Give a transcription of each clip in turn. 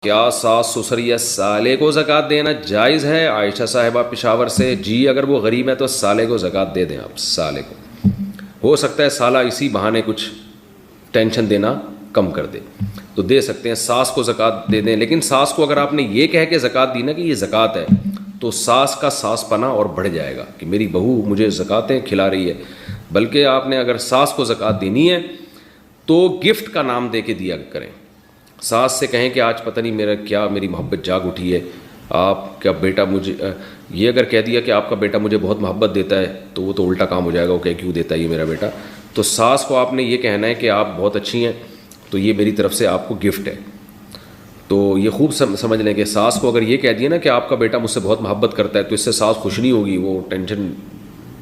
کیا ساس سسر یا سالے کو زکوٰۃ دینا جائز ہے؟ عائشہ صاحبہ پشاور سے، جی اگر وہ غریب ہے تو سالے کو زکوٰۃ دے دیں آپ، سالے کو، ہو سکتا ہے سالہ اسی بہانے کچھ ٹینشن دینا کم کر دے تو دے سکتے ہیں، ساس کو زکوٰۃ دے دیں، لیکن ساس کو اگر آپ نے یہ کہہ کے زکوٰۃ دی نا کہ یہ زکوٰۃ ہے تو ساس کا ساس پنا اور بڑھ جائے گا کہ میری بہو مجھے زکوٰتیں کھلا رہی ہے، بلکہ آپ نے اگر ساس کو زکوٰۃ دینی ہے تو گفٹ کا نام دے کے دیا کریں، ساس سے کہیں کہ آج پتہ نہیں میری محبت جاگ اٹھی ہے، آپ کا بیٹا مجھے، یہ اگر کہہ دیا کہ آپ کا بیٹا مجھے بہت محبت دیتا ہے تو وہ تو الٹا کام ہو جائے گا، وہ کہ کیوں دیتا ہے یہ میرا بیٹا، تو ساس کو آپ نے یہ کہنا ہے کہ آپ بہت اچھی ہیں تو یہ میری طرف سے آپ کو گفٹ ہے، تو یہ خوب سمجھ لیں کہ ساس کو اگر یہ کہہ دیا نا کہ آپ کا بیٹا مجھ سے بہت محبت کرتا ہے تو اس سے ساس خوش نہیں ہوگی، وہ ٹینشن،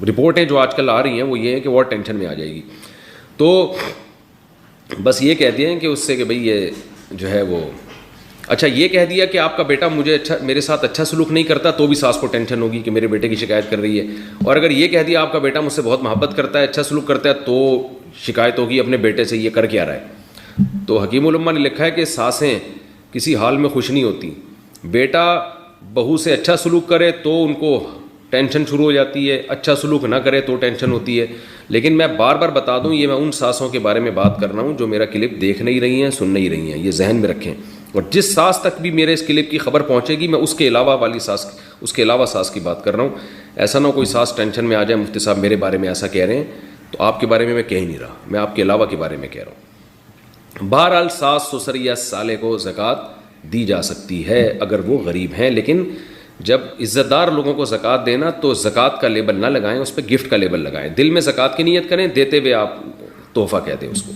رپورٹیں جو آج کل آ رہی ہیں وہ یہ ہے کہ وہ ٹینشن میں آ جائے گی، تو بس یہ کہہ دیا کہ اس سے کہ بھئی یہ جو ہے وہ، اچھا یہ کہہ دیا کہ آپ کا بیٹا میرے ساتھ اچھا سلوک نہیں کرتا تو بھی ساس کو ٹینشن ہوگی کہ میرے بیٹے کی شکایت کر رہی ہے، اور اگر یہ کہہ دیا آپ کا بیٹا مجھ سے بہت محبت کرتا ہے، اچھا سلوک کرتا ہے، تو شکایت ہوگی اپنے بیٹے سے یہ کر کے آ رہا ہے، تو حکیم الامہ نے لکھا ہے کہ ساسیں کسی حال میں خوش نہیں ہوتی، بیٹا بہو سے اچھا سلوک کرے تو ان کو ٹینشن شروع ہو جاتی ہے، اچھا سلوک نہ کرے تو ٹینشن ہوتی ہے، لیکن میں بار بار بتا دوں یہ میں ان ساسوں کے بارے میں بات کر رہا ہوں جو میرا کلپ دیکھ نہیں رہی ہیں، سن نہیں رہی ہیں، یہ ذہن میں رکھیں، اور جس ساس تک بھی میرے اس کلپ کی خبر پہنچے گی میں اس کے علاوہ ساس کی بات کر رہا ہوں، ایسا نہ کوئی ساس ٹینشن میں آ جائے مفتی صاحب میرے بارے میں ایسا کہہ رہے ہیں، تو آپ کے بارے میں کہہ ہی نہیں رہا، میں آپ کے علاوہ کے بارے میں کہہ رہا ہوں۔ بہرحال ساس سسر یا سالے کو زکوٰۃ دی جا سکتی ہے اگر وہ غریب ہیں، لیکن جب عزت دار لوگوں کو زکوٰۃ دینا تو زکوٰۃ کا لیبل نہ لگائیں، اس پہ گفٹ کا لیبل لگائیں، دل میں زکوٰۃ کی نیت کریں، دیتے ہوئے آپ تحفہ کہہ دیں اس کو۔